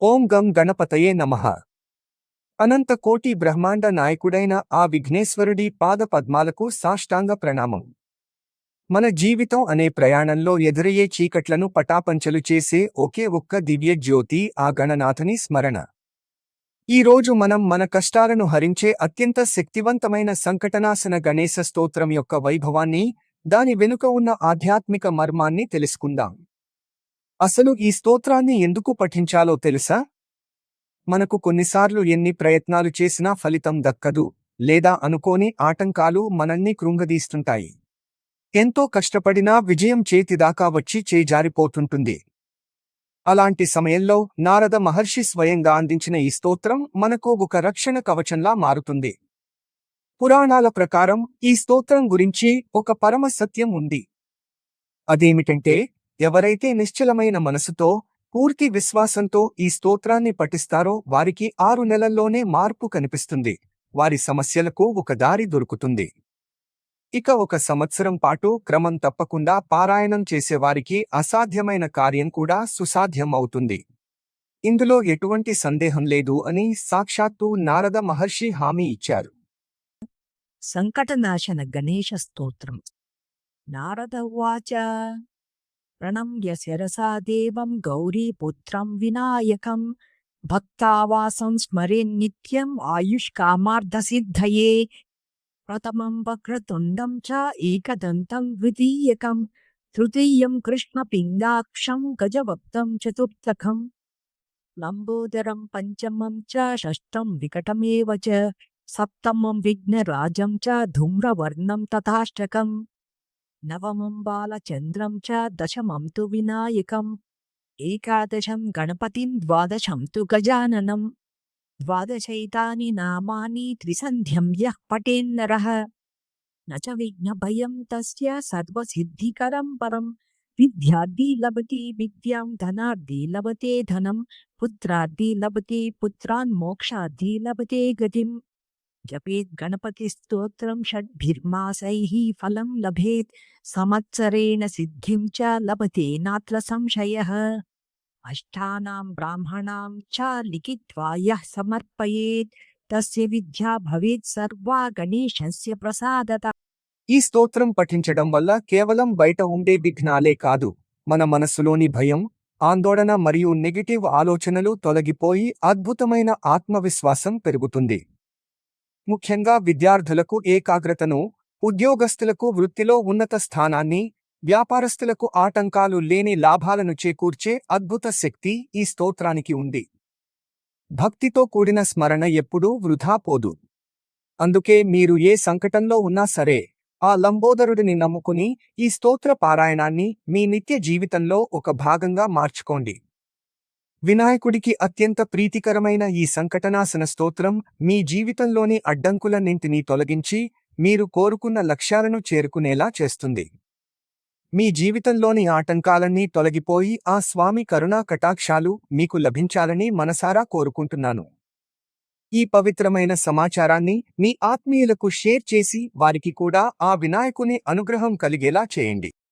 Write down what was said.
ఓం గం గణపతయే నమః. అనంత కోటి బ్రహ్మాండ నాయకుడైన ఆ విఘ్నేశ్వరుడి పాద పద్మాలకు సాష్టాంగ ప్రణామం. మన జీవితం అనే ప్రయాణంలో ఎదురయ్యే చీకట్లను పటాపంచలు చేసే ఒకే ఒక్క దివ్య జ్యోతి ఆ గణనాథుని స్మరణ. ఈ రోజు మనం మన కష్టాలను హరించే అత్యంత శక్తివంతమైన సంకటనాశన గణేశ స్తోత్రం యొక్క వైభవాన్ని, దాని వెనుక ఉన్న ఆధ్యాత్మిక మర్మాన్ని తెలుసుకుందాం. అసలు ఈ స్తోత్రాన్ని ఎందుకు పఠించాలో తెలుసా? మనకు కొన్నిసార్లు ఎన్ని ప్రయత్నాలు చేసినా ఫలితం దక్కదు, లేదా అనుకోని ఆటంకాలు మనల్ని కృంగదీస్తుంటాయి. ఎంతో కష్టపడినా విజయం చేతిదాకా వచ్చి చేజారిపోతుంటుంది. అలాంటి సమయంలో నారద మహర్షి స్వయంగా అందించిన ఈ స్తోత్రం మనకు ఒక రక్షణ కవచంలా మారుతుంది. పురాణాల ప్రకారం ఈ స్తోత్రం గురించి ఒక పరమ సత్యం ఉంది. అదేమిటంటే, ఎవరైతే నిశ్చలమైన మనసుతో, పూర్తి విశ్వాసంతో ఈ స్తోత్రాన్ని పఠిస్తారో వారికి 6 నెలల్లోనే మార్పు కనిపిస్తుంది. వారి సమస్యలకు ఒక దారి దొరుకుతుంది. ఇక 1 సంవత్సరం పాటు క్రమం తప్పకుండా పారాయణం చేసేవారికి అసాధ్యమైన కార్యం కూడా సుసాధ్యం అవుతుంది. ఇందులో ఎటువంటి సందేహం లేదు అని సాక్షాత్తు నారద మహర్షి హామీ ఇచ్చారు. సంకటనాశన గణేశ స్తోత్రం. నారద ఉవాచ. ప్రణమ్య శిరసా దేవం గౌరీపుత్రం వినాయకం భక్తావాసం స్మరేన్నిత్యం ఆయుష్కామార్థసిద్ధయే. ప్రథమం వక్రతుండం చ ఏకదంతం ద్వితీయకం తృతీయం కృష్ణపిండాక్షం గజవక్తం చతుర్థకం లంబోదరం పంచమం చ షష్టం వికటమేవ చ సప్తమం విఘ్నరాజం చ ధూమ్రవర్ణం తథాష్టకం నవమం బాలచంద్రం చ దశమం తు వినాయకం ఏకాదశం గణపతిం ద్వాదశం తు గజాననం. ద్వాదశైతాని నామాని త్రిసంధ్యం యః పఠేన్నరః న చ విఘ్నభయం తస్య సర్వసిద్ధికరం పరం. విద్యార్థి లభతే విద్యాం ధనార్థి లభతే ధనం పుత్రార్థి లభతే పుత్రాన్ మోక్షార్థి లభతే గతిం. జపేత్ గణపతి స్తోత్రం షడ్భిర్మాసైః ఫలం లభేత్ సంవత్సరేణ సిద్ధిం చ లభతే నాత్ర సంశయః. అష్టానాం బ్రాహ్మణాం చ లిఖిత్వా యః సమర్పయేత్ తస్య విద్యా భవేత్ సర్వా గణేశస్య ప్రసాదత. ఈ స్తోత్రం పఠించడం వల్ల కేవలం బయట ఉండే విఘ్నాలే కాదు, మన మనస్సులోని భయం, ఆందోళన మరియు నెగటివ్ ఆలోచనలు తొలగిపోయి అద్భుతమైన ఆత్మవిశ్వాసం పెరుగుతుంది. ముఖ్యంగా విద్యార్థులకు ఏకాగ్రతను, ఉద్యోగస్తులకు వృత్తిలో ఉన్నత స్థానాన్ని, వ్యాపారస్తులకు ఆటంకాలు లేని లాభాలను చేకూర్చే అద్భుత శక్తి ఈ స్తోత్రానికి ఉంది. భక్తితో కూడిన స్మరణ ఎప్పుడూ వృధా పోదు. అందుకే మీరు ఏ సంకటంలో ఉన్నా సరే, ఆ లంబోదరుడిని నమ్ముకుని ఈ స్తోత్ర పారాయణాన్ని మీ నిత్య జీవితంలో ఒక భాగంగా మార్చుకోండి. వినాయకుడికి అత్యంత ప్రీతికరమైన ఈ సంకటనాశన స్తోత్రం మీ జీవితంలోని అడ్డంకులన్నింటినీ తొలగించి మీరు కోరుకున్న లక్ష్యాలను చేరుకునేలా చేస్తుంది. మీ జీవితంలోని ఆటంకాలన్నీ తొలగిపోయి ఆ స్వామి కరుణా కటాక్షాలు మీకు లభించాలని మనసారా కోరుకుంటున్నాను. ఈ పవిత్రమైన సమాచారాన్ని మీ ఆత్మీయులకు షేర్ చేసి వారికి కూడా ఆ వినాయకుని అనుగ్రహం కలిగేలా చేయండి.